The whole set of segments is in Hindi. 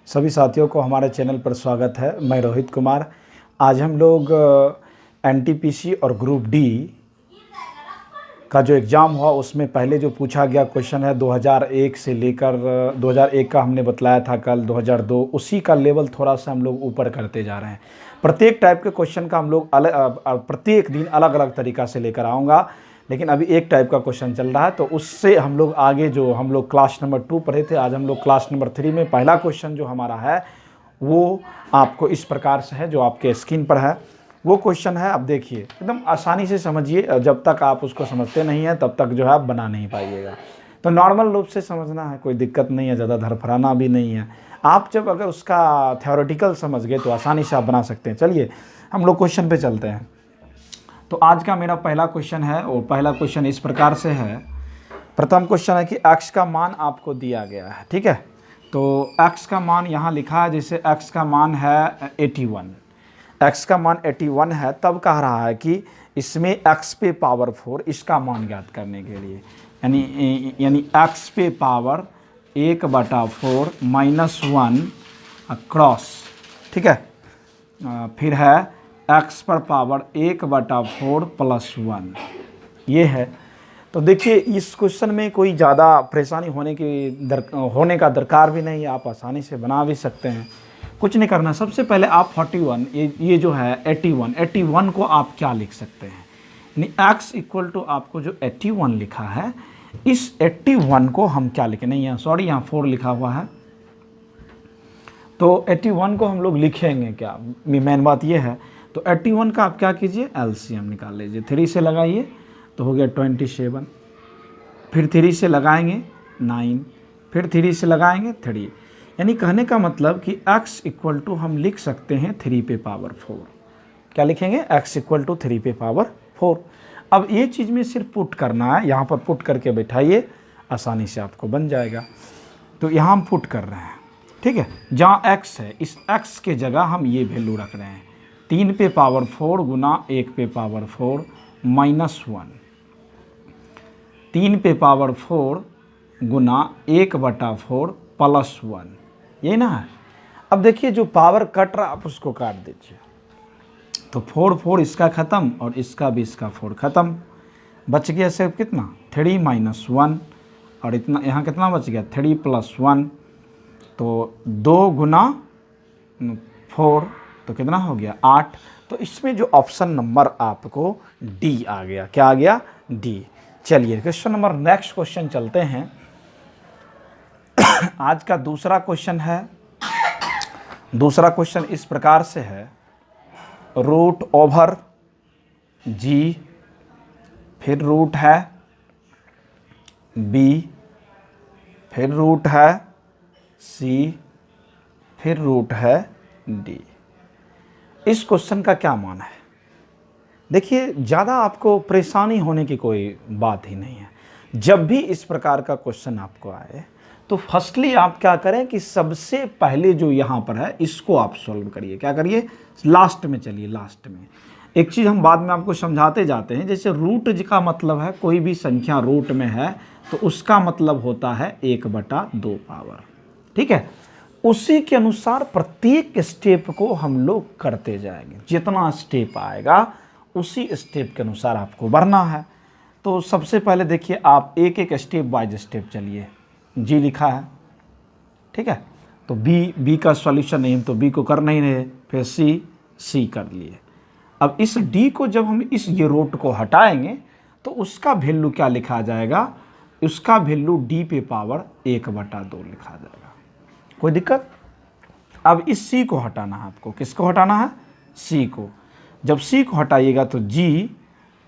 सभी साथियों को हमारे चैनल पर स्वागत है। मैं रोहित कुमार। आज हम लोग एनटीपीसी और ग्रुप डी का जो एग्ज़ाम हुआ उसमें पहले जो पूछा गया क्वेश्चन है 2001 से लेकर 2001 का हमने बतलाया था कल, 2002 उसी का लेवल थोड़ा सा हम लोग ऊपर करते जा रहे हैं। प्रत्येक टाइप के क्वेश्चन का हम लोग प्रत्येक दिन अलग अलग तरीक़ा से लेकर आऊँगा, लेकिन अभी एक टाइप का क्वेश्चन चल रहा है तो उससे हम लोग आगे जो हम लोग क्लास नंबर 2 पढ़े थे, आज हम लोग क्लास नंबर 3 में पहला क्वेश्चन जो हमारा है वो आपको इस प्रकार से है जो आपके स्क्रीन पर है। वो क्वेश्चन है, अब देखिए एकदम आसानी से समझिए, जब तक आप उसको समझते नहीं हैं तब तक जो है आप बना नहीं पाइएगा। तो नॉर्मल रूप से समझना है, कोई दिक्कत नहीं है, ज़्यादा धरफराना भी नहीं है। आप जब अगर उसका थ्योरेटिकल समझ गए तो आसानी से आप बना सकते हैं। चलिए हम लोग क्वेश्चन पे चलते हैं। तो आज का मेरा पहला क्वेश्चन है और पहला क्वेश्चन इस प्रकार से है। प्रथम क्वेश्चन है कि x का मान आपको दिया गया है, ठीक है। तो x का मान यहाँ लिखा है, जैसे x का मान है 81, x का मान 81 है, तब कह रहा है कि इसमें x पे पावर 4 इसका मान ज्ञात करने के लिए, यानी x पे पावर 1/4 -1 क्रॉस, ठीक है। फिर है x पर पावर 1/4 + 1, ये है। तो देखिए इस क्वेश्चन में कोई ज़्यादा परेशानी होने का दरकार भी नहीं है, आप आसानी से बना भी सकते हैं। कुछ नहीं करना, सबसे पहले आप 41 ये जो है 81 को आप क्या लिख सकते हैं, यानी x इक्वल टू आपको जो 81 लिखा है, इस 81 को हम क्या लिखें, नहीं यहाँ सॉरी यहाँ 4 लिखा हुआ है, तो 81 को हम लोग लिखेंगे क्या, मेन बात ये है। तो 81 का आप क्या कीजिए, एलसीएम निकाल लीजिए, 3 से लगाइए तो हो गया 27, फिर 3 से लगाएंगे 9, फिर 3 से लगाएंगे 3, यानी कहने का मतलब कि x इक्वल टू हम लिख सकते हैं 3 पे पावर 4। क्या लिखेंगे, x इक्वल टू 3 पे पावर 4। अब ये चीज़ में सिर्फ पुट करना है, यहाँ पर पुट करके बैठाइए, आसानी से आपको बन जाएगा। तो यहाँ हम पुट कर रहे हैं, ठीक है। जहाँ x है इस x के जगह हम ये वैल्यू रख रहे हैं, 3 पे पावर 4 गुना 1 पे पावर 4 -1, 3 पे पावर 4 गुना 1/4 + 1, ये ना है। अब देखिए जो पावर कट रहा आप उसको काट दीजिए, तो 4 इसका ख़त्म और इसका भी, इसका 4 ख़त्म, बच गया सिर्फ कितना 3 - 1, और इतना यहाँ कितना बच गया 3 + 1, तो 2 गुना 4 तो कितना हो गया 8। तो इसमें जो ऑप्शन नंबर आपको डी आ गया, क्या आ गया, डी। चलिए क्वेश्चन नंबर नेक्स्ट क्वेश्चन चलते हैं। आज का दूसरा क्वेश्चन है। दूसरा क्वेश्चन इस प्रकार से है, √g, फिर रूट है b, फिर रूट है c, फिर रूट है d। इस क्वेश्चन का क्या मान है। देखिए ज़्यादा आपको परेशानी होने की कोई बात ही नहीं है। जब भी इस प्रकार का क्वेश्चन आपको आए तो फर्स्टली आप क्या करें कि सबसे पहले जो यहाँ पर है इसको आप सॉल्व करिए। क्या करिए, लास्ट में चलिए, लास्ट में एक चीज़ हम बाद में आपको समझाते जाते हैं। जैसे रूट का मतलब है कोई भी संख्या रूट में है तो उसका मतलब होता है 1/2 पावर, ठीक है। उसी के अनुसार प्रत्येक स्टेप को हम लोग करते जाएंगे, जितना स्टेप आएगा उसी स्टेप के अनुसार आपको बढ़ना है। तो सबसे पहले देखिए आप एक एक स्टेप बाय स्टेप चलिए। जी लिखा है, ठीक है, तो बी का सॉल्यूशन नहीं, हम तो बी को कर नहीं रहे, फिर सी कर लिए। अब इस डी को जब हम ये रूट को हटाएंगे तो उसका वैल्यू क्या लिखा जाएगा, उसका वैल्यू डी पे पावर 1/2 लिखा जाएगा। कोई दिक्कत। अब इस सी को हटाना है आपको, किसको हटाना है, सी को। जब सी को हटाइएगा तो जी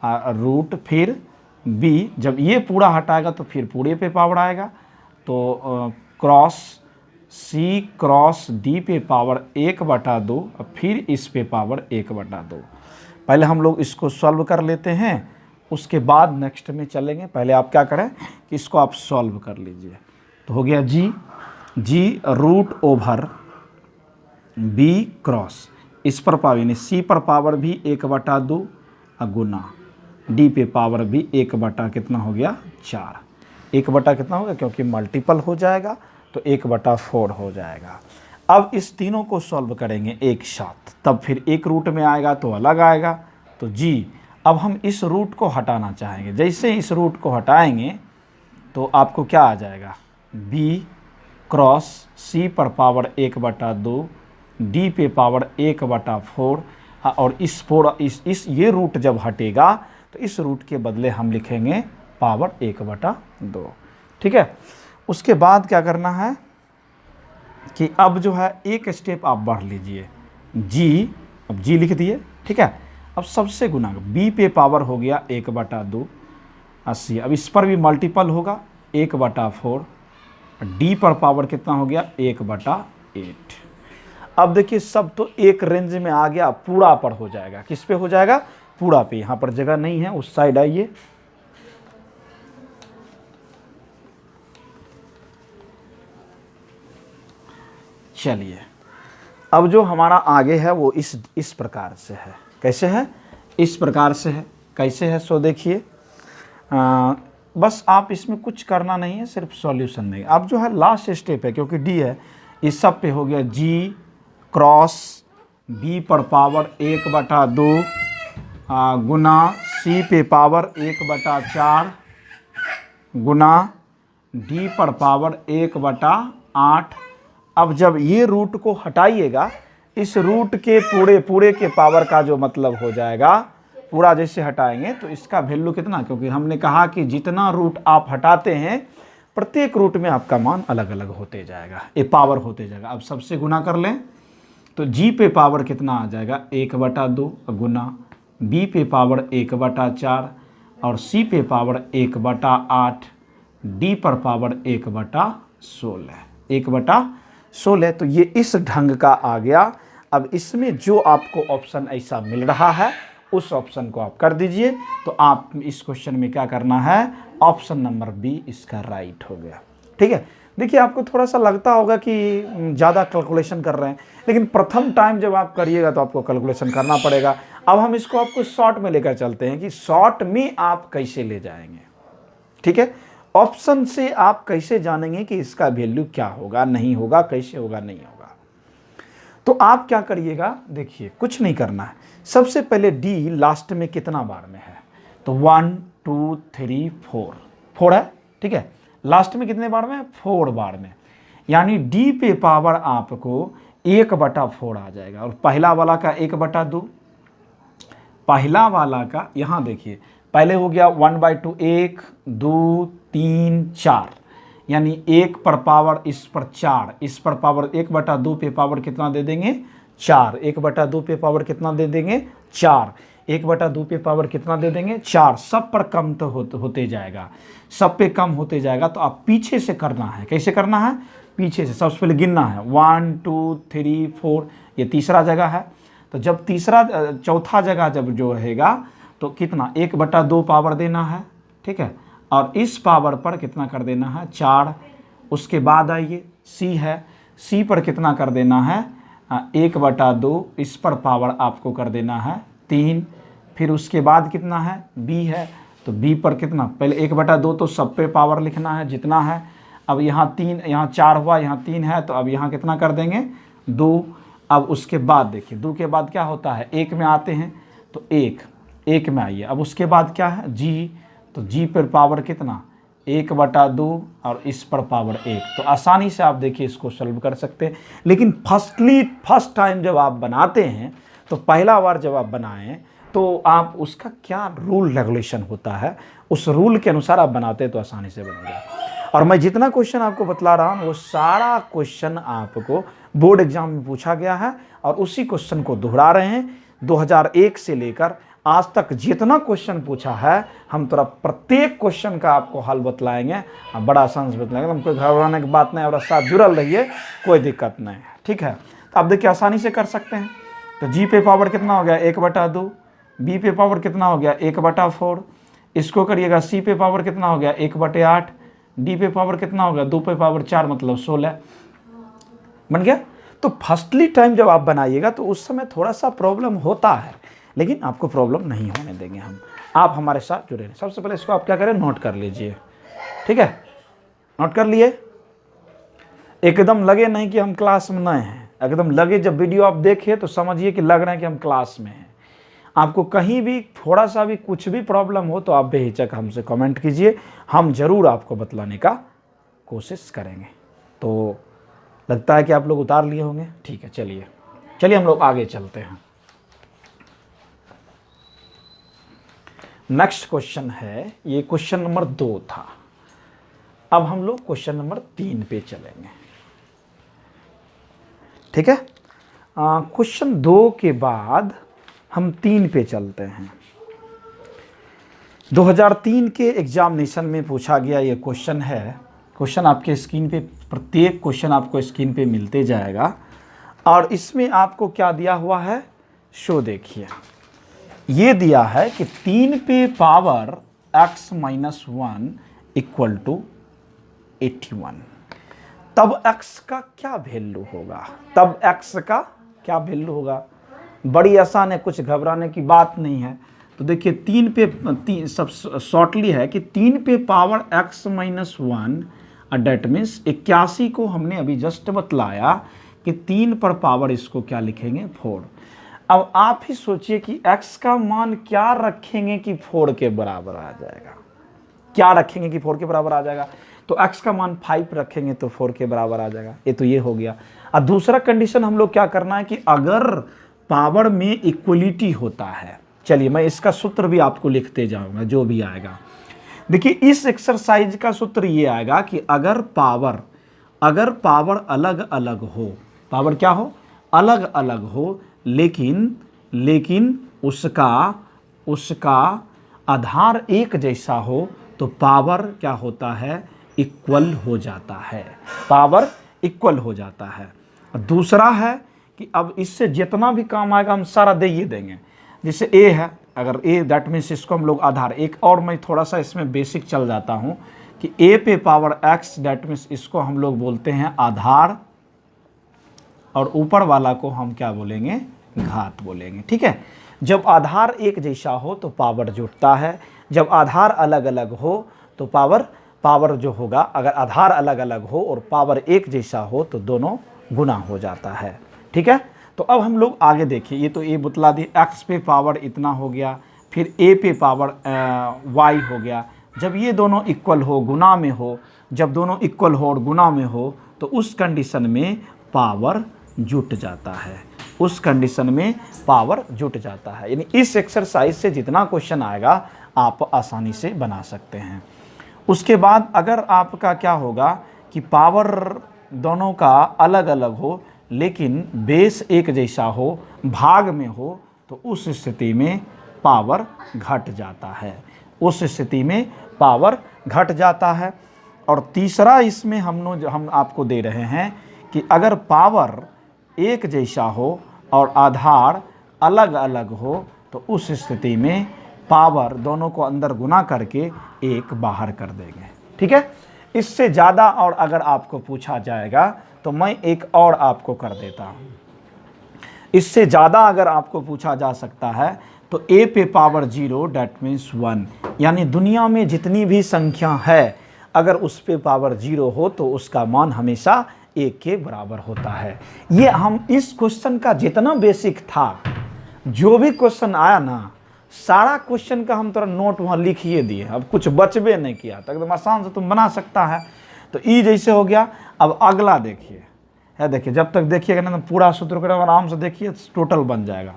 रूट, फिर बी, जब ये पूरा हटाएगा तो फिर पूरे पे पावर आएगा, तो क्रॉस सी क्रॉस डी पे पावर 1/2, फिर इस पे पावर 1/2। पहले हम लोग इसको सॉल्व कर लेते हैं, उसके बाद नेक्स्ट में चलेंगे। पहले आप क्या करें कि इसको आप सॉल्व कर लीजिए। तो हो गया जी √/b क्रॉस, इस पर पावर यानी सी पर पावर भी 1/2 गुना डी पे पावर भी 1/ कितना हो गया 4। 1/ कितना हो गया, क्योंकि मल्टीपल हो जाएगा तो 1/4 हो जाएगा। अब इस तीनों को सॉल्व करेंगे एक साथ, तब फिर एक रूट में आएगा तो अलग आएगा। तो जी अब हम इस रूट को हटाना चाहेंगे। जैसे इस रूट को हटाएंगे तो आपको क्या आ जाएगा, b क्रॉस c पर पावर 1/2 d पे पावर 1/4। और इस ये रूट जब हटेगा तो इस रूट के बदले हम लिखेंगे पावर 1/2। ठीक है। उसके बाद क्या करना है कि अब जो है एक स्टेप आप बढ़ लीजिए, g, अब g लिख दिए। ठीक है। अब सबसे गुना b पे पावर हो गया 1/2 80। अब इस पर भी मल्टीपल होगा 1/4। d पर पावर कितना हो गया 1/8। अब देखिए सब तो एक रेंज में आ गया, पूरा पर हो जाएगा। किस पे हो जाएगा, पूरा पे। यहाँ पर जगह नहीं है, उस साइड आइए। चलिए अब जो हमारा आगे है वो इस प्रकार से है। कैसे है, इस प्रकार से है। कैसे है सो देखिए, बस आप इसमें कुछ करना नहीं है, सिर्फ सॉल्यूशन देंगे। अब जो है लास्ट स्टेप है, क्योंकि डी है, इस सब पे हो गया जी क्रॉस b पर पावर 1/2 गुना c पे पावर 1/4 गुना d पर पावर 1/8। अब जब ये रूट को हटाइएगा, इस रूट के पूरे के पावर का जो मतलब हो जाएगा, पूरा जैसे हटाएंगे तो इसका वैल्यू कितना, क्योंकि हमने कहा कि जितना रूट आप हटाते हैं प्रत्येक रूट में आपका मान अलग अलग होते जाएगा, ये पावर होते जाएगा। अब सबसे गुना कर लें तो g पे पावर कितना आ जाएगा 1/2 गुना b पे पावर 1/4 और c पे पावर 1/8, d पर पावर 1/16। तो ये इस ढंग का आ गया। अब इसमें जो आपको ऑप्शन ऐसा मिल रहा है उस ऑप्शन को आप कर दीजिए। तो आप इस क्वेश्चन में क्या करना है, ऑप्शन नंबर बी इसका राइट हो गया। ठीक है। देखिए आपको थोड़ा सा लगता होगा कि ज़्यादा कैलकुलेशन कर रहे हैं, लेकिन प्रथम टाइम जब आप करिएगा तो आपको कैलकुलेशन करना पड़ेगा। अब हम इसको आपको शॉर्ट में लेकर चलते हैं कि शॉर्ट में आप कैसे ले जाएंगे। ठीक है। ऑप्शन से आप कैसे जानेंगे कि इसका वैल्यू क्या होगा, नहीं होगा, कैसे होगा, नहीं होगा। तो आप क्या करिएगा, देखिए कुछ नहीं करना है। सबसे पहले डी लास्ट में कितना बार में है, तो 1 2 3 4 है। ठीक है। लास्ट में कितने बार में, 4 बार में, यानी डी पे पावर आपको 1/4 आ जाएगा। और पहला वाला का 1/2, पहला वाला का यहाँ देखिए पहले हो गया 1/2, 1 2 3 4, यानी 1 पर पावर इस पर 4, इस पर पावर 1/2 पे पावर कितना दे देंगे 4, 1/2 पे पावर कितना दे देंगे 4, 1/2 पे पावर कितना दे देंगे 4। सब पर कम तो होते जाएगा, सब पे कम होते जाएगा। तो आप पीछे से करना है। कैसे करना है, पीछे से सबसे पहले गिनना है 1 2 3 4, ये तीसरा जगह है। तो जब चौथा जगह जब जो रहेगा तो कितना 1/2 पावर देना है। ठीक है। और इस पावर पर कितना कर देना है 4। उसके बाद आइए सी है, सी पर कितना कर देना है 1/2, इस पर पावर आपको कर देना है 3। फिर उसके बाद कितना है बी है, तो बी पर कितना, पहले 1/2 तो सब पे पावर लिखना है जितना है। अब यहाँ 3, यहाँ 4 हुआ, यहाँ 3 है, तो अब यहाँ कितना कर देंगे 2। अब उसके बाद देखिए 2 के बाद क्या होता है, 1 में आते हैं तो 1 में आइए। अब उसके बाद क्या है जी, तो जी पर पावर कितना 1/2 और इस पर पावर 1। तो आसानी से आप देखिए इसको सॉल्व कर सकते हैं। लेकिन फर्स्ट टाइम जब आप बनाते हैं तो पहला बार जब आप बनाएं तो आप उसका क्या रूल रेगुलेशन होता है, उस रूल के अनुसार आप बनाते हैं तो आसानी से बनेगा। और मैं जितना क्वेश्चन आपको बतला रहा हूँ वो सारा क्वेश्चन आपको बोर्ड एग्जाम में पूछा गया है और उसी क्वेश्चन को दोहरा रहे हैं। 2001 से लेकर आज तक जितना क्वेश्चन पूछा है हम तो प्रत्येक क्वेश्चन का आपको हल बतलाएंगे, बड़ा आसान से बतलाएंगे। हम कोई घबराने की बात नहीं, और साथ जुड़ल रहिए, कोई दिक्कत नहीं है। ठीक है। तो आप देखिए आसानी से कर सकते हैं। तो जी पे पावर कितना हो गया 1/2, बी पे पावर कितना हो गया 1/4, इसको करिएगा सी पे पावर कितना हो गया 1/8, डी पे पावर कितना हो गया 2 पे पावर 4 मतलब 16 बन गया। तो फर्स्टली टाइम जब आप बनाइएगा तो उस समय थोड़ा सा प्रॉब्लम होता है, लेकिन आपको प्रॉब्लम नहीं होने देंगे हम। आप हमारे साथ जुड़े रहें। सबसे पहले इसको आप क्या करें, नोट कर लीजिए। ठीक है, नोट कर लिए। एकदम लगे नहीं कि हम क्लास में नए हैं, एकदम लगे जब वीडियो आप देखें तो समझिए कि लग रहा है कि हम क्लास में हैं। आपको कहीं भी थोड़ा सा भी कुछ भी प्रॉब्लम हो तो आप बेहिचक हमसे कमेंट कीजिए, हम ज़रूर आपको बतलाने का कोशिश करेंगे। तो लगता है कि आप लोग उतार लिए होंगे, ठीक है, चलिए हम लोग आगे चलते हैं। नेक्स्ट क्वेश्चन है, ये क्वेश्चन नंबर 2 था। अब हम लोग क्वेश्चन नंबर 3 पे चलेंगे, ठीक है। क्वेश्चन 2 के बाद हम 3 पे चलते हैं। 2003 के एग्जामिनेशन में पूछा गया ये क्वेश्चन है। क्वेश्चन आपके स्क्रीन पे, प्रत्येक क्वेश्चन आपको स्क्रीन पे मिलते जाएगा और इसमें आपको क्या दिया हुआ है, शो देखिए। ये दिया है कि 3 पे power x minus 1 equal to 81। तब x का क्या वैल्यू होगा, तब x का क्या वैल्यू होगा। बड़ी आसान है, कुछ घबराने की बात नहीं है। तो देखिए 3 पे सब शॉर्टली है कि 3 पे power x minus 1, that means 81 को हमने अभी जस्ट बतलाया कि 3 पर पावर इसको क्या लिखेंगे, 4। अब आप ही सोचिए कि x का मान क्या रखेंगे कि 4 के बराबर आ जाएगा, क्या रखेंगे कि 4 के बराबर आ जाएगा। तो x का मान 5 रखेंगे तो 4 के बराबर आ जाएगा। ये तो ये हो गया। अब दूसरा कंडीशन हम लोग क्या करना है कि अगर पावर में इक्वलिटी होता है, चलिए मैं इसका सूत्र भी आपको लिखते जाऊंगा जो भी आएगा। देखिए इस एक्सरसाइज का सूत्र ये आएगा कि अगर पावर अलग अलग हो, पावर क्या हो, अलग अलग हो, लेकिन उसका आधार एक जैसा हो तो पावर क्या होता है, इक्वल हो जाता है, पावर इक्वल हो जाता है। दूसरा है कि अब इससे जितना भी काम आएगा हम सारा दे ही देंगे। जैसे a है, अगर a दैट मीन्स इसको हम लोग आधार, एक और मैं थोड़ा सा इसमें बेसिक चल जाता हूँ कि a पे पावर x दैट मीन्स इसको हम लोग बोलते हैं आधार और ऊपर वाला को हम क्या बोलेंगे, घात बोलेंगे, ठीक है। जब आधार एक जैसा हो तो पावर जुटता है, जब आधार अलग अलग हो तो पावर जो होगा, अगर आधार अलग अलग हो और पावर एक जैसा हो तो दोनों गुना हो जाता है, ठीक है। तो अब हम लोग आगे देखिए, ये तो ए बतला दी, x पे पावर इतना हो गया, फिर a पे पावर y हो गया। जब ये दोनों इक्वल हो, गुना में हो, जब दोनों इक्वल हो और गुना में हो तो उस कंडीशन में पावर जुट जाता है, उस कंडीशन में पावर जुट जाता है। यानी इस एक्सरसाइज से जितना क्वेश्चन आएगा आप आसानी से बना सकते हैं। उसके बाद अगर आपका क्या होगा कि पावर दोनों का अलग अलग हो लेकिन बेस एक जैसा हो, भाग में हो, तो उस स्थिति में पावर घट जाता है, उस स्थिति में पावर घट जाता है। और तीसरा इसमें हम आपको दे रहे हैं कि अगर पावर एक जैसा हो और आधार अलग अलग हो तो उस स्थिति में पावर दोनों को अंदर गुना करके एक बाहर कर देंगे, ठीक है। इससे ज़्यादा और अगर आपको पूछा जाएगा तो मैं एक और आपको कर देता हूँ। इससे ज़्यादा अगर आपको पूछा जा सकता है तो a पे पावर 0 डेट मीन्स 1, यानी दुनिया में जितनी भी संख्या है अगर उस पे पावर 0 हो तो उसका मान हमेशा 1 के बराबर होता है। ये हम इस क्वेश्चन का जितना बेसिक था, जो भी क्वेश्चन आया ना, सारा क्वेश्चन का हम तरह नोट वहाँ लिखिए दिए, अब कुछ बचबे नहीं किया, तो एकदम आसान से तुम बना सकता है। तो ई जैसे हो गया। अब अगला देखिए, है देखिए, जब तक देखिएगा ना तो पूरा सूत्र को आराम से देखिए, टोटल बन जाएगा।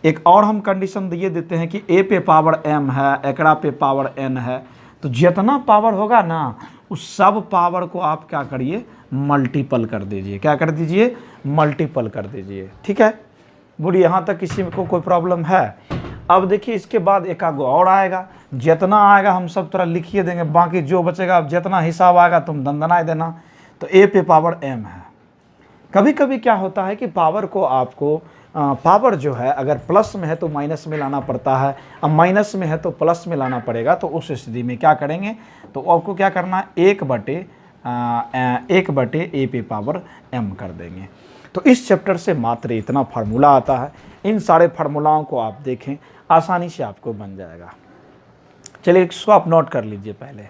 एक और हम कंडीशन ये देते हैं कि a पे पावर m है, एकड़ा पे पावर n है, तो जितना पावर होगा ना उस सब पावर को आप क्या करिए, मल्टीपल कर दीजिए। क्या कर दीजिए, मल्टीपल कर दीजिए, ठीक है। बोलिए यहाँ तक किसी को कोई प्रॉब्लम है। अब देखिए इसके बाद एक आगो और आएगा, जितना आएगा हम सब तरह लिखिए देंगे, बाकी जो बचेगा अब जितना हिसाब आएगा तुम दंदनाए देना। तो a पे पावर m है। कभी कभी क्या होता है कि पावर को आपको पावर जो है अगर प्लस में है तो माइनस में लाना पड़ता है, अब माइनस में है तो प्लस में लाना पड़ेगा। तो उस स्थिति में क्या करेंगे, तो आपको क्या करना है, 1 बटे a पे पावर m कर देंगे। तो इस चैप्टर से मात्र इतना फार्मूला आता है। इन सारे फार्मूलाओं को आप देखें, आसानी से आपको बन जाएगा। चलिए इसको आप नोट कर लीजिए, पहले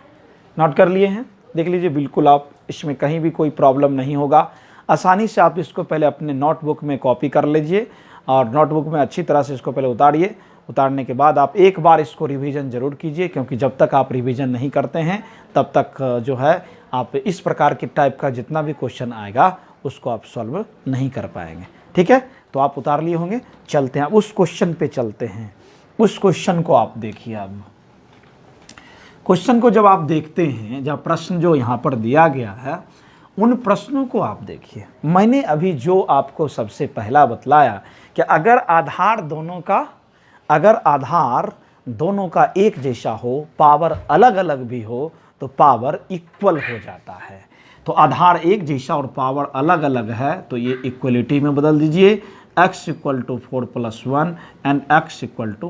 नोट कर लिए हैं, देख लीजिए, बिल्कुल आप इसमें कहीं भी कोई प्रॉब्लम नहीं होगा। आसानी से आप इसको पहले अपने नोटबुक में कॉपी कर लीजिए और नोटबुक में अच्छी तरह से इसको पहले उतारिए। उतारने के बाद आप एक बार इसको रिवीजन ज़रूर कीजिए, क्योंकि जब तक आप रिवीजन नहीं करते हैं तब तक जो है आप इस प्रकार के टाइप का जितना भी क्वेश्चन आएगा उसको आप सॉल्व नहीं कर पाएंगे। ठीक है, तो आप उतार लिए होंगे। चलते हैं उस क्वेश्चन पे चलते हैं। उस क्वेश्चन को आप देखिए। अब क्वेश्चन को जब आप देखते हैं, जब प्रश्न जो यहाँ पर दिया गया है उन प्रश्नों को आप देखिए। मैंने अभी जो आपको सबसे पहला बतलाया कि अगर आधार दोनों का एक जैसा हो, पावर अलग अलग भी हो तो पावर इक्वल हो जाता है। तो आधार एक जैसा और पावर अलग अलग है तो ये इक्वलिटी में बदल दीजिए। x = 4 + 1 and x =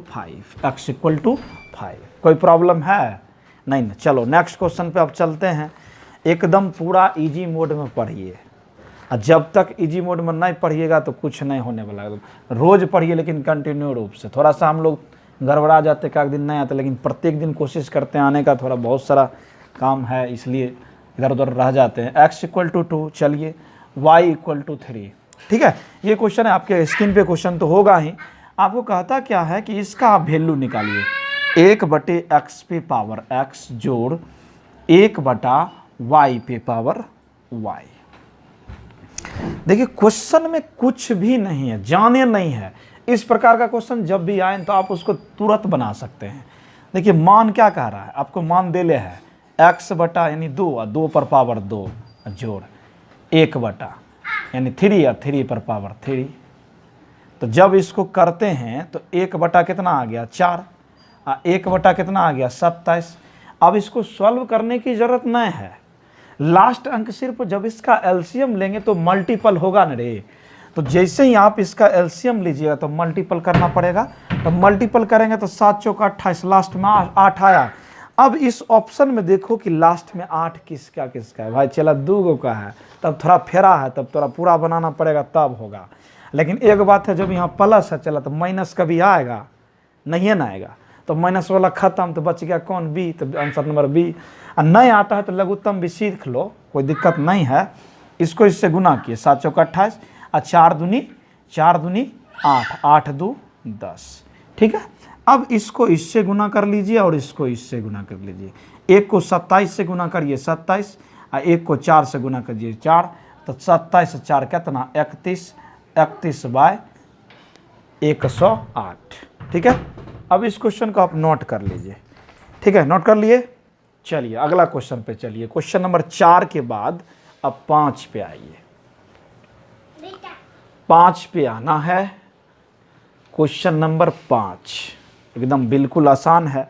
5। x = 5। कोई प्रॉब्लम है? नहीं ना। चलो नेक्स्ट क्वेश्चन पे अब चलते हैं। एकदम पूरा इजी मोड में पढ़िए, और जब तक इजी मोड में नहीं पढ़िएगा तो कुछ नहीं होने वाला है। रोज़ पढ़िए लेकिन कंटिन्यू रूप से। थोड़ा सा हम लोग गड़बड़ा जाते, एक दिन नहीं आते, लेकिन प्रत्येक दिन कोशिश करते हैं आने का। थोड़ा बहुत सारा काम है इसलिए इधर उधर रह जाते हैं। x = 2 चलिए, y = 3। ठीक है, ये क्वेश्चन है आपके स्क्रीन पे। क्वेश्चन तो होगा ही। आपको कहता क्या है कि इसका आप वैल्यू निकालिए। 1/x पे पावर x जोड़ 1/y पे पावर y। देखिए क्वेश्चन में कुछ भी नहीं है, जाने नहीं है। इस प्रकार का क्वेश्चन जब भी आए तो आप उसको तुरंत बना सकते हैं। देखिए मान क्या कह रहा है, आपको मान दे ले है x बटा यानी 2 और 2 पर पावर 2 जोड़ 1 बटा यानी 3 और 3 पर पावर 3। तो जब इसको करते हैं तो 1 बटा कितना आ गया 4 और 1 बटा कितना आ गया 27। अब इसको सॉल्व करने की ज़रूरत नहीं है। लास्ट अंक सिर्फ जब इसका एलसीएम लेंगे तो मल्टीपल होगा न रे। तो जैसे ही आप इसका एलसीएम लीजिएगा तो मल्टीपल करना पड़ेगा। तो मल्टीपल करेंगे तो 7 चौका 28, लास्ट में 8 आया। अब इस ऑप्शन में देखो कि लास्ट में 8 किसका है भाई। चला 2 का है, तब थोड़ा फेरा है, तब थोड़ा पूरा बनाना पड़ेगा तब होगा। लेकिन एक बात है, जब यहाँ प्लस है चला तो माइनस कभी आएगा नहीं है ना आएगा। तो माइनस वाला खत्म, तो बच गया कौन बी। तो आंसर नंबर बी। और नहीं आता है तो लघुत्तम भी सीख लो, कोई दिक्कत नहीं है। इसको इससे गुना किए 7 चौका 28 और 4 दूनी 8, 8 2 10। ठीक है, अब इसको इससे गुना कर लीजिए और इसको इससे गुना कर लीजिए। एक को 27 से गुना करिए 27 और एक को 4 से गुना करिए 4। तो 27 से 4 कितना 31/108। ठीक है, अब इस क्वेश्चन को आप नोट कर लीजिए। ठीक है, नोट कर लिए। चलिए अगला क्वेश्चन पे चलिए। क्वेश्चन नंबर 4 के बाद अब 5 पे आइए। 5 पे आना है। क्वेश्चन नंबर 5 एकदम बिल्कुल आसान है,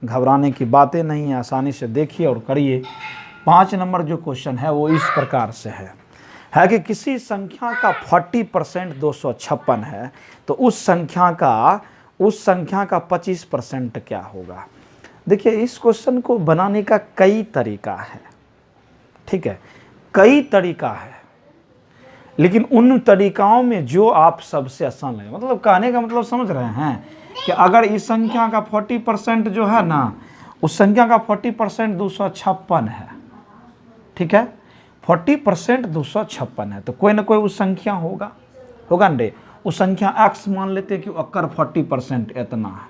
घबराने की बातें नहीं है। आसानी से देखिए और करिए। 5 नंबर जो क्वेश्चन है वो इस प्रकार से है कि किसी संख्या का 40% 256 है तो उस संख्या का 25% क्या होगा। देखिए इस क्वेश्चन को बनाने का कई तरीका है। ठीक है, कई तरीका है, लेकिन उन तरीकाओं में जो आप सबसे आसान लगे, मतलब कहने का मतलब समझ रहे हैं कि अगर इस संख्या का 40% जो है ना, उस संख्या का 40% 256 है। ठीक है, 40% 256 है तो कोई ना कोई उस संख्या होगा न। उस संख्या x मान लेते कि अक्कर 40% इतना है,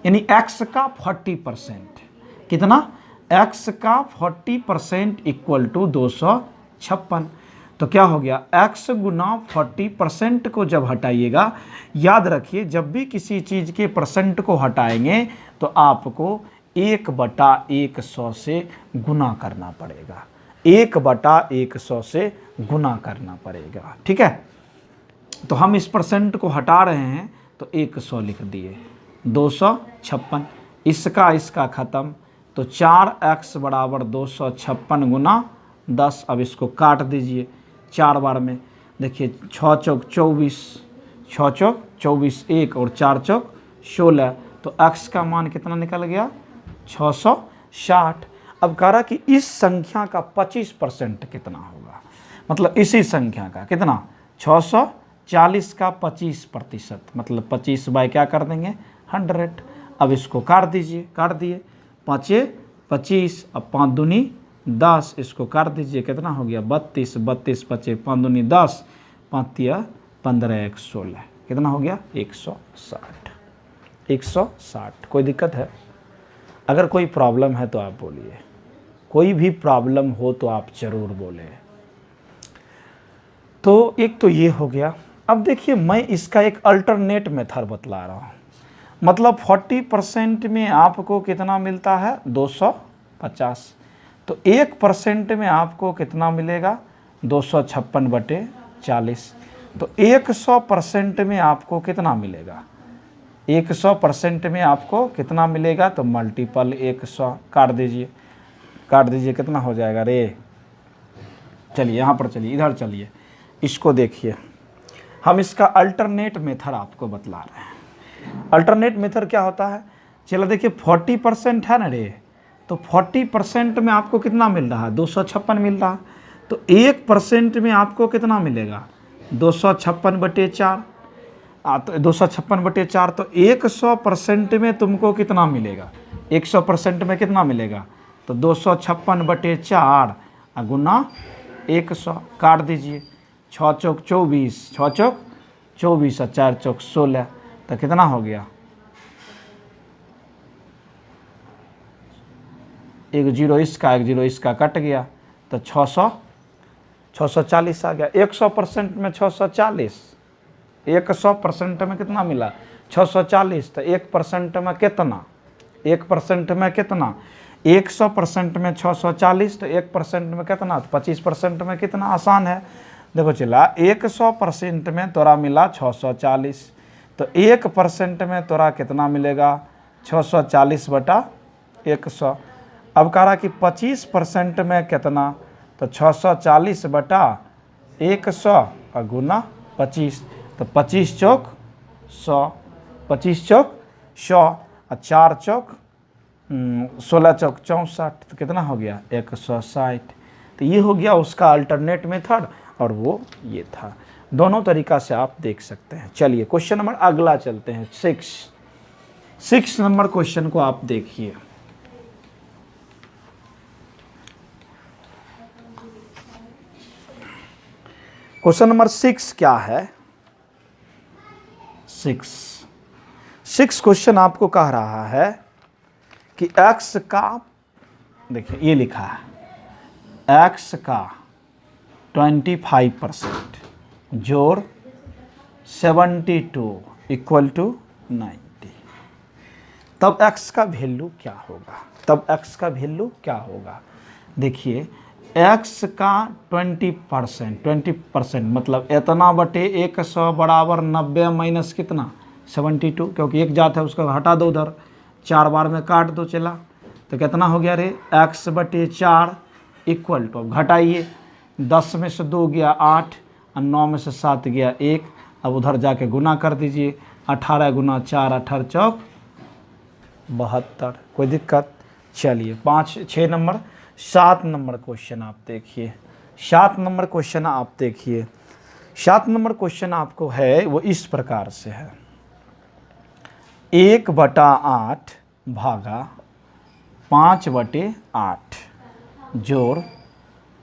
यानी x का 40% कितना, x का 40% = 256। तो क्या हो गया, x गुना 40% को जब हटाइएगा, याद रखिए जब भी किसी चीज़ के परसेंट को हटाएंगे तो आपको 1/100 से गुना करना पड़ेगा। 1/100 से गुना करना पड़ेगा। ठीक है, तो हम इस परसेंट को हटा रहे हैं तो 100 लिख दिए, 256। इसका ख़त्म, तो 4x = 256 गुना 10। अब इसको काट दीजिए 4 बार में। देखिए 6 चौक 24, 6 चौक 24 1 और 4 चौक 16। तो x का मान कितना निकल गया 660। अब कह रहा कि इस संख्या का 25% कितना होगा, मतलब इसी संख्या का कितना 640 का 25%, मतलब 25 बाय क्या कर देंगे 100। अब इसको काट दीजिए, काट दिए 5 25, अब 5 दूनी 10, इसको काट दीजिए, कितना हो गया 32, 32 बचे 5 दूनी 10, 5 तिया 15, 1 16, कितना हो गया 160। 160। कोई दिक्कत है? अगर कोई प्रॉब्लम है तो आप बोलिए, कोई भी प्रॉब्लम हो तो आप ज़रूर बोलें। तो एक तो ये हो गया। अब देखिए मैं इसका एक अल्टरनेट मेथड बतला रहा हूँ। मतलब 40% में आपको कितना मिलता है 250, तो 1% में आपको कितना मिलेगा 256/40। तो 100% में आपको कितना मिलेगा, 100% में आपको कितना मिलेगा, तो मल्टीपल 100 काट दीजिए, काट दीजिए, कितना हो जाएगा रे। चलिए यहाँ पर चलिए, इधर चलिए, इसको देखिए, हम इसका अल्टरनेट मेथड आपको बतला रहे हैं। अल्टरनेट मेथड क्या होता है, चलो देखिए 40% है ना रे, तो 40% में आपको कितना मिल रहा है 256 मिल रहा है, तो 1% में आपको कितना मिलेगा 256/4, तो 256/4, तो 100% में तुमको कितना मिलेगा, 100% में कितना मिलेगा, तो 256/4 गुना 100, काट दीजिए, 6 चौक 24, 6 चौक 24 और 4 चौक 16, तो कितना हो गया, एक जीरो इसका, एक जीरो इसका कट गया, तो 640 आ गया। 100% में 640, 100% में कितना मिला 640, तो 1% में कितना, 1% में कितना, 100% में 640, तो 1% में कितना, तो 25% में कितना, आसान है। देखो चला 100% में तोरा मिला 640, तो 1% में तोरा कितना मिलेगा 640/100। अब कह रहा कि 25% में कितना, तो 640/100 और गुना 25, तो 25 चौक 100, 25 चौक 100 और 4 चौक 16 चौक 64, तो कितना हो गया 160। तो ये हो गया उसका अल्टरनेट मेथड, और वो ये था। दोनों तरीका से आप देख सकते हैं। चलिए क्वेश्चन नंबर अगला चलते हैं, 6 नंबर क्वेश्चन को आप देखिए। क्वेश्चन नंबर 6 क्या है, 6 क्वेश्चन आपको कह रहा है कि x का, देखिए ये लिखा है x का 25% जोड़ 72 इक्वल टू 90, तब x का वैल्यू क्या होगा, तब x का वैल्यू क्या होगा। देखिए x का 20% मतलब इतना बटे 100 बराबर 90 माइनस कितना 72, क्योंकि एक जात है उसको हटा दो उधर, 4 बार में काट दो चला, तो कितना हो गया रे x/4 इक्वल टू, अब घटाइए, 10 में से 2 गया 8 और 9 में से 7 गया 1, अब उधर जाके गुना कर दीजिए, 18 गुना 4 18 चौक 72। कोई दिक्कत? चलिए 6 नंबर 7 नंबर क्वेश्चन आप देखिए। 7 नंबर क्वेश्चन आप देखिए, 7 नंबर क्वेश्चन आपको है वो इस प्रकार से है, 1/8 भागा 5/8 जोड़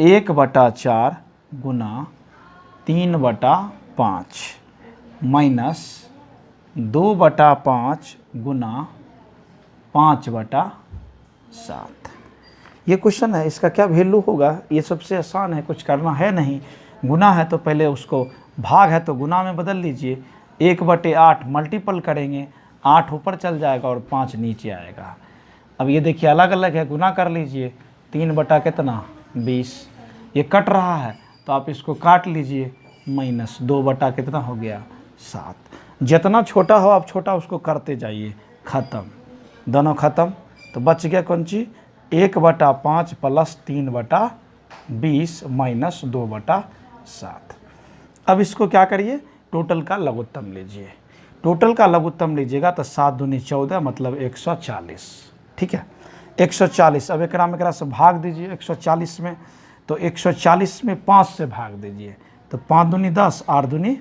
1/4 गुना 3/5 माइनस 2/5 गुना 5/7। ये क्वेश्चन है, इसका क्या वैल्यू होगा, ये सबसे आसान है, कुछ करना है नहीं। गुना है तो पहले उसको, भाग है तो गुना में बदल लीजिए, 1/8 मल्टीपल करेंगे, 8 ऊपर चल जाएगा और 5 नीचे आएगा। अब ये देखिए अलग अलग है, गुना कर लीजिए, 3/20, ये कट रहा है तो आप इसको काट लीजिए, माइनस 2/कितना हो गया 7। जितना छोटा हो आप छोटा उसको करते जाइए, ख़त्म, दोनों ख़त्म, तो बच गया कौन चीज़ 1/5 प्लस 3/20 माइनस 2/7। अब इसको क्या करिए, टोटल का लघुत्तम लीजिए, टोटल का लघुत्तम लीजिएगा तो 7 दूनी 14 मतलब 140, ठीक है 140। अब एकरा से भाग दीजिए 140 में, तो 140 में 5 से भाग दीजिए, तो 5 दूनी 10 8 दूनी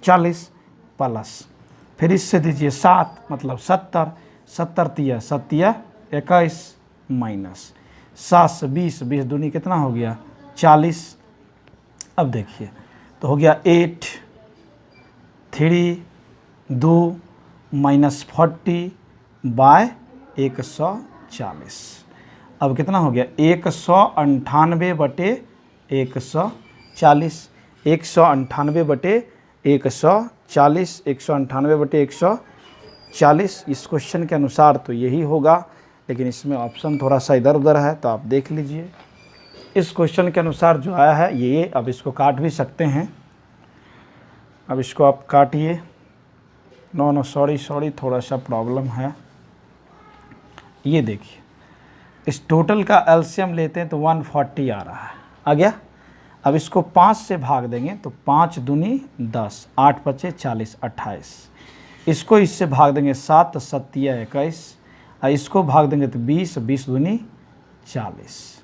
40 प्लस, फिर इससे दीजिए 7 मतलब 70, 70 तिया 7 21 माइनस, 7 से 20, 20 दूनी कितना हो गया 40। अब देखिए तो हो गया 8 3 2 -40 बाय 140। अब कितना हो गया 198 बटे 140, 198 बटे 140, 198 बटे 140। इस क्वेश्चन के अनुसार तो यही होगा, लेकिन इसमें ऑप्शन थोड़ा सा इधर उधर है तो आप देख लीजिए। इस क्वेश्चन के अनुसार जो आया है ये, अब इसको काट भी सकते हैं। अब इसको आप काटिए। नो सॉरी थोड़ा सा प्रॉब्लम है। ये देखिए इस टोटल का एलसीएम लेते हैं तो 140 आ रहा है, आ गया। अब इसको 5 से भाग देंगे तो 5 दूनी 10, 8 पचे 40, 28। इसको इससे भाग देंगे 7 7 21, और इसको भाग देंगे तो 20, 20 दूनी 40।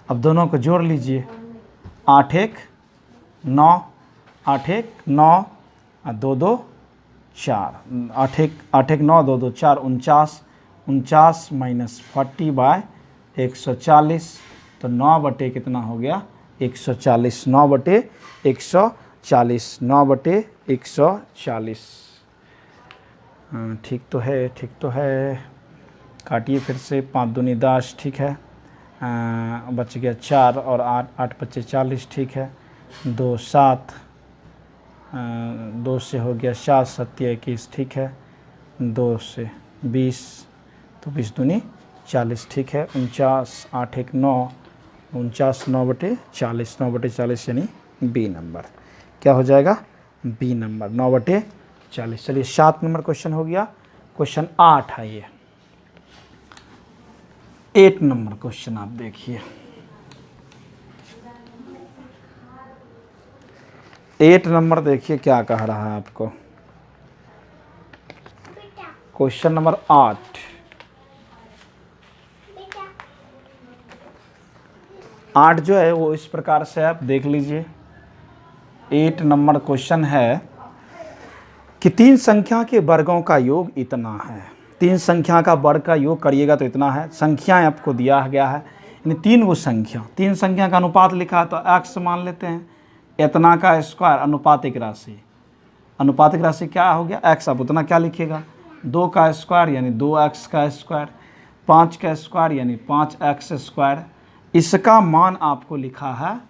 अब दोनों को जोड़ लीजिए, 8 1 9, 8 1 9, 2 2 4, 8 1 9 2 2 4, 49, 49 -40 बाय 140, तो 9 बटे कितना हो गया 140, 9 बटे 140, 9 बटे 140। ठीक तो है, ठीक तो है। काटिए फिर से, 5 दूनी 10, ठीक है। बच गया 4 और 8, 8 पच्चे 40, ठीक है। 2 7, 2 से हो गया 7 7 21, ठीक है। 2 से 20, तो 20 दूनी 40, ठीक है। 49 8 1 9, 49 9 बटे 40, 9 बटे 40 यानी बी नंबर क्या हो जाएगा, बी नंबर 9 बटे 40। चलिए 7 नंबर क्वेश्चन हो गया। क्वेश्चन 8 है ये। 8 नंबर क्वेश्चन आप देखिए। 8 नंबर देखिए क्या कह रहा है आपको। Question number 8। 8 जो है वो इस प्रकार से आप देख लीजिए। 8 नंबर क्वेश्चन है कि 3 संख्या के वर्गों का योग इतना है। 3 संख्या का वर्ग का योग करिएगा तो इतना है। संख्याएं आपको दिया गया है, यानी 3 वो संख्या, 3 संख्या का अनुपात लिखा है तो x मान लेते हैं। इतना का स्क्वायर अनुपातिक राशि, अनुपातिक राशि क्या हो गया x। अब उतना क्या लिखिएगा, 2 का स्क्वायर यानी 2x का स्क्वायर, 5 का स्क्वायर यानी 5x स्क्वायर। इसका मान आपको लिखा है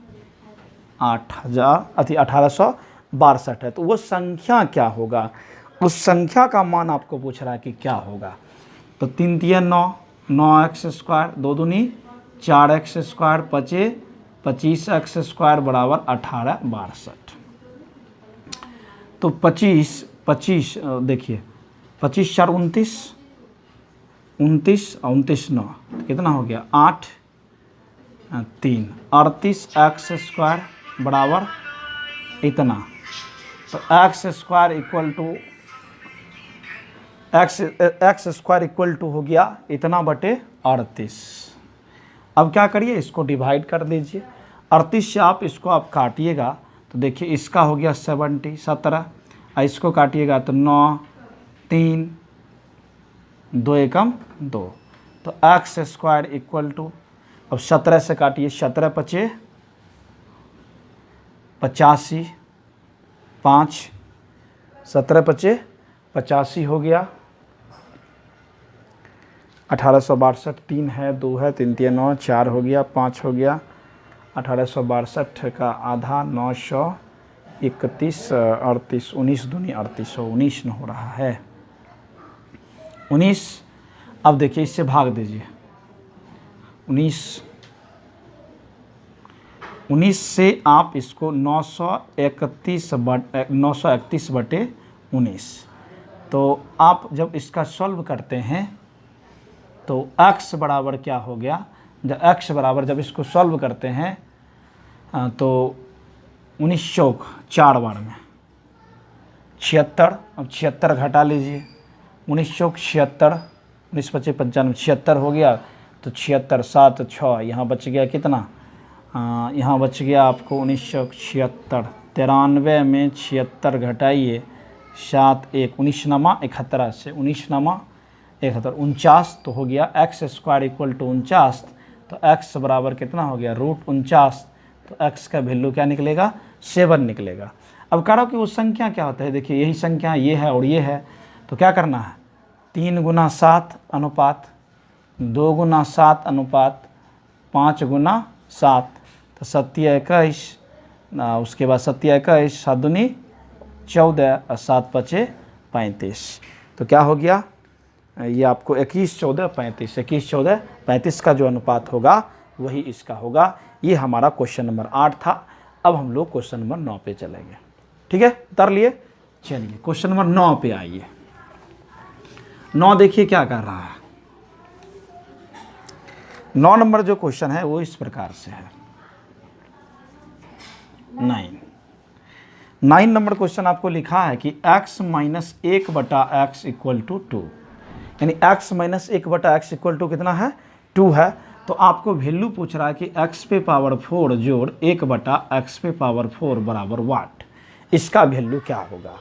1862 है। तो वो संख्या क्या होगा, उस संख्या का मान आपको पूछ रहा है कि क्या होगा। तो 3 3 9, 9x स्क्वायर, 2 दूनी 4x स्क्वायर, पचे 25x स्क्वायर बराबर 1862। तो 25 देखिए 25 4 29, 29 और 29 9 कितना हो गया 8 3, 38x स्क्वायर बराबर इतना। तो x square equal to x square equal to हो गया इतना बटे 38। अब क्या करिए, इसको डिवाइड कर दीजिए। 38 से आप इसको आप काटिएगा तो देखिए इसका हो गया 70 17, और इसको काटिएगा तो 9 3 2 एकम 2। तो एक्स स्क्वायर इक्वल टू, अब 17 से काटिए, 17 पचे 85, 5 17 पचे 85 हो गया। 1862 3 है, 2 है, 3 3 9, 4 हो गया, 5 हो गया। 1862 का आधा 931, 38 19 दूनी 3819 हो रहा है 19। अब देखिए इससे भाग दीजिए, 19 से आप इसको 931 बटे 19। तो आप जब इसका सॉल्व करते हैं तो x बराबर क्या हो गया, जब x बराबर जब इसको सॉल्व करते हैं तो 19 चौक 4 बार में 76। अब 76 घटा लीजिए, 19 चौक 76, 19 पचे 95, 76 हो गया। तो 76 7 6, यहाँ बच गया कितना, यहाँ बच गया आपको 19 चौक 76। 93 में 76 घटाइए 7 1, 19 नमा 71 से 19 नमा 71, 49। तो हो गया x स्क्वायर इक्वल टू 49, तो x बराबर कितना हो गया √49, तो x का वैल्यू क्या निकलेगा 7 निकलेगा। अब कह रहा हूँ कि वो संख्या क्या होता है, देखिए यही संख्या ये है और ये है, तो क्या करना है 3 × 7 अनुपात 2 × 7 अनुपात 5 × 7, तो 7 21, उसके बाद 7 21, 7 दूनी 14 और 7 5 35, तो क्या हो गया ये आपको 21 14 35, 21 14 35 का जो अनुपात होगा वही इसका होगा। ये हमारा क्वेश्चन नंबर 8 था। अब हम लोग क्वेश्चन नंबर 9 पे चलेंगे। ठीक है, उतार लिए। चलिए क्वेश्चन नंबर 9 पे आइए। 9 देखिए क्या कर रहा है। 9 नंबर जो क्वेश्चन है वो इस प्रकार से है। 9 नंबर क्वेश्चन आपको लिखा है कि x minus 1/x equal to 2, यानी x minus 1/x equal to कितना है 2 है। तो आपको वैल्यू पूछ रहा है कि x पे पावर 4 जोड़ 1/x पे पावर 4 बराबर वाट, इसका वैल्यू क्या होगा।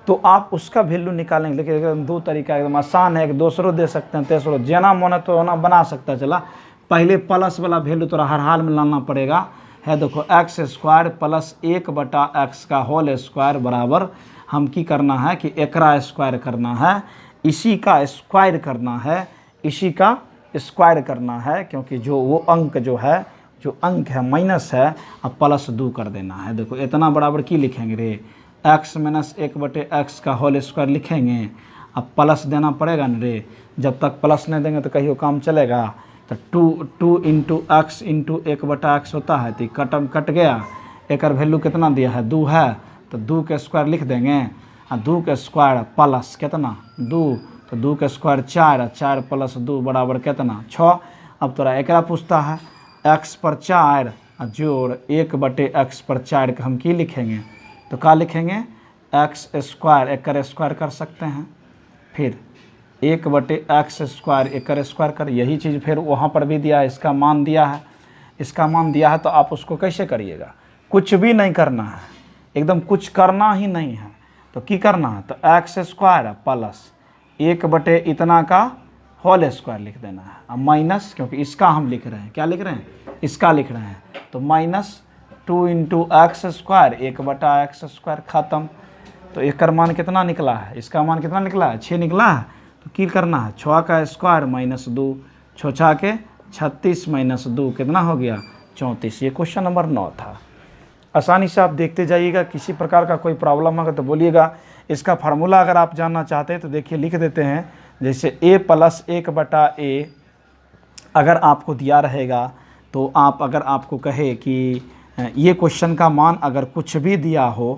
तो आप उसका वैल्यू निकालेंगे, लेकिन एकदम दो तरीका एकदम आसान है, एक दूसरों दे सकते हैं, तेसरों जना मन तो ना बना सकता चला। पहले प्लस वाला वैल्यू तो हर हाल में लाना पड़ेगा है। देखो x² प्लस 1/x का होल स्क्वायर बराबर हम की करना है कि एकरा स्क्वायर करना है, इसी का स्क्वायर करना है, इसी का स्क्वायर करना है, क्योंकि जो वो अंक जो है, जो अंक है माइनस है, अब प्लस 2 कर देना है। देखो इतना बराबर की लिखेंगे रे, x माइनस 1/x का होल स्क्वायर लिखेंगे, अब प्लस देना पड़ेगा न रे। जब तक प्लस नहीं देंगे तो कहीं काम चलेगा। तो 2 × x × 1/x होता है, तो कट गया। एक वैल्यू कितना दिया है 2 है, तो 2 के स्क्वायर लिख देंगे, और 2 के स्क्वायर प्लस कितना 2, तो 2 के स्क्वायर 4, 4 + 2 बराबर कितना 6। अब तोरा एक पूछता है x पर 4 जोड़ 1/x पर 4 का हम की लिखेंगे, तो क्या लिखेंगे x², एक स्क्वायर कर सकते हैं, फिर 1/x² एक स्क्वायर कर, यही चीज़ फिर वहाँ पर भी दिया है, इसका मान दिया है, इसका मान दिया है। तो आप उसको कैसे करिएगा, कुछ भी नहीं करना है, एकदम कुछ करना ही नहीं है। तो की करना है, तो x² प्लस 1/ इतना का होल स्क्वायर लिख देना है, अब माइनस, क्योंकि इसका हम लिख रहे हैं, क्या लिख रहे हैं इसका लिख रहे हैं, तो माइनस 2 × x² 1/x² ख़त्म। तो एक मान कितना निकला है, इसका मान कितना निकला है 6 निकला है। तो की करना है 6 का स्क्वायर -2, 6 के 36 -2 कितना हो गया 34। ये क्वेश्चन नंबर 9 था। आसानी से आप देखते जाइएगा, किसी प्रकार का कोई प्रॉब्लम होगा तो बोलिएगा। इसका फार्मूला अगर आप जानना चाहते हैं तो देखिए लिख देते हैं, जैसे a + 1/a अगर आपको दिया रहेगा, तो आप अगर आपको कहे कि ये क्वेश्चन का मान अगर कुछ भी दिया हो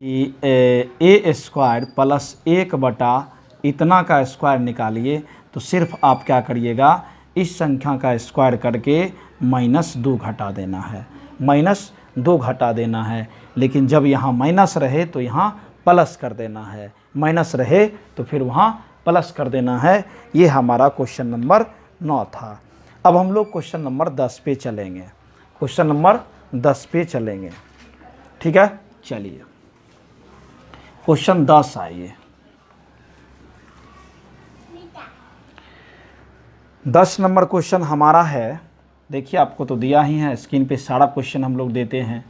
कि a² प्लस 1/ इतना का स्क्वायर निकालिए, तो सिर्फ आप क्या करिएगा इस संख्या का स्क्वायर करके -2 घटा देना है, -2 घटा देना है। लेकिन जब यहाँ माइनस रहे तो यहाँ प्लस कर देना है, माइनस रहे तो फिर वहाँ प्लस कर देना है। ये हमारा क्वेश्चन नंबर 9 था। अब हम लोग क्वेश्चन नंबर 10 पे चलेंगे, क्वेश्चन नंबर 10 पे चलेंगे। ठीक है, चलिए क्वेश्चन 10 आइए। 10 नंबर क्वेश्चन हमारा है, देखिए आपको तो दिया ही है, स्क्रीन पे सारा क्वेश्चन हम लोग देते हैं।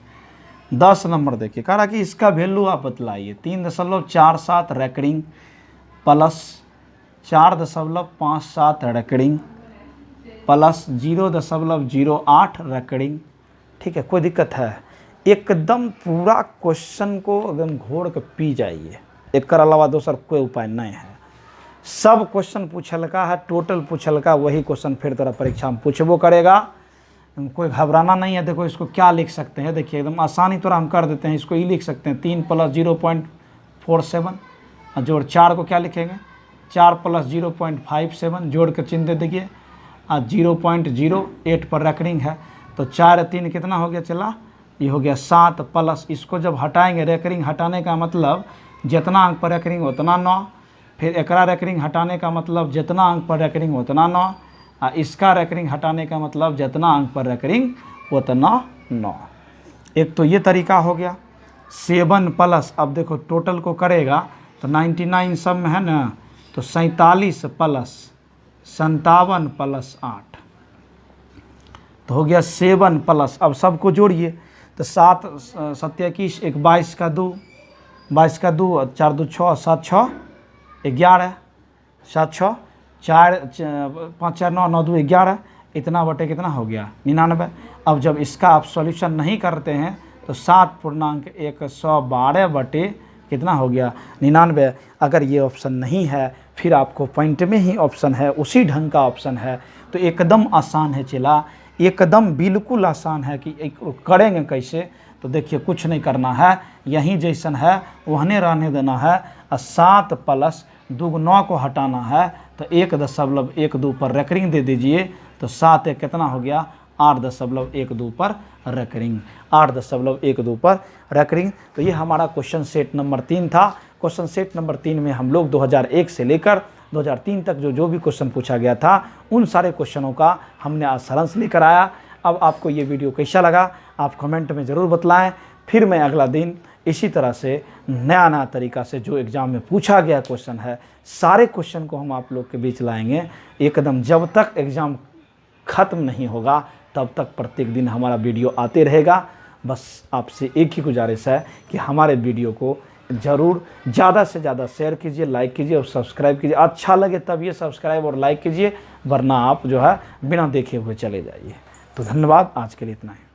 10 नंबर देखिए, कह रहा कि इसका वैल्यू आप बतलाइए। 3.47 recurring plus 4.57 recurring plus 0.08 recurring. ठीक है, कोई दिक्कत है, एकदम पूरा क्वेश्चन को एकदम घोड़ के पी जाइए, एक अलावा दूसर कोई उपाय नहीं है। सब क्वेश्चन पूछलका है, टोटल पूछलका वही क्वेश्चन फिर तोरा परीक्षा में पूछबो करेगा, कोई घबराना नहीं है। देखो इसको क्या लिख सकते हैं, देखिए एकदम आसानी तोरा हम कर देते हैं। इसको ये लिख सकते हैं 3 + 0.47 जोड़ 4 को क्या लिखेंगे 4 + 0.57 जोड़ के चिन्ह दे देखिए, 0.08 पर रेकरिंग है, तो 4 3 कितना हो गया चला, ये हो गया 7 प्लस इसको जब हटाएंगे, रेकरिंग हटाने का मतलब जितना अंक पर रेकरिंग उतना 9, फिर एकरा रेकरिंग हटाने का मतलब जितना अंक पर रेकरिंग उतना 9, इसका रेकरिंग हटाने का मतलब जितना अंक पर रेकरिंग उतना 9। एक तो ये तरीका हो गया। 7 प्लस, अब देखो टोटल को करेगा तो 99 सब में है ना, तो 47 प्लस 57 + 8, तो हो गया 7 प्लस, अब सबको जोड़िए तो 7 7 21, एक 22 का 2, 22 का 2 और 4 2 6, 7 6 11, 7 6 4 5 4 9 9 2 11, इतना बटे कितना हो गया 99। अब जब इसका आप सॉल्यूशन नहीं करते हैं तो 7.112 बटे कितना हो गया 99। अगर ये ऑप्शन नहीं है फिर आपको पॉइंट में ही ऑप्शन है, उसी ढंग का ऑप्शन है, तो एकदम आसान है चला, एकदम बिल्कुल आसान है कि करेंगे कैसे। तो देखिए कुछ नहीं करना है, यहीं जैसन है वहने रहने देना है। 7 प्लस 2 9 को हटाना है तो 1.12 पर रेकरिंग दे दीजिए, तो 7 1 कितना हो गया 8.12 पर रेकरिंग, 8.12 पर रेकरिंग। तो ये हमारा क्वेश्चन सेट नंबर 3 था। क्वेश्चन सेट नंबर 3 में हम लोग 2001 से लेकर 2003 तक जो भी क्वेश्चन पूछा गया था उन सारे क्वेश्चनों का हमने आज सारांश लेकर आया। अब आपको ये वीडियो कैसा लगा आप कमेंट में ज़रूर बतलाएं। फिर मैं अगला दिन इसी तरह से नया तरीका से जो एग्ज़ाम में पूछा गया क्वेश्चन है सारे क्वेश्चन को हम आप लोग के बीच लाएंगे एकदम। जब तक एग्ज़ाम ख़त्म नहीं होगा तब तक प्रत्येक दिन हमारा वीडियो आते रहेगा। बस आपसे एक ही गुजारिश है कि हमारे वीडियो को ज़रूर ज़्यादा से ज़्यादा शेयर कीजिए, लाइक कीजिए और सब्सक्राइब कीजिए। अच्छा लगे तब ये सब्सक्राइब और लाइक कीजिए, वरना आप जो है बिना देखे हुए चले जाइए। तो धन्यवाद, आज के लिए इतना ही।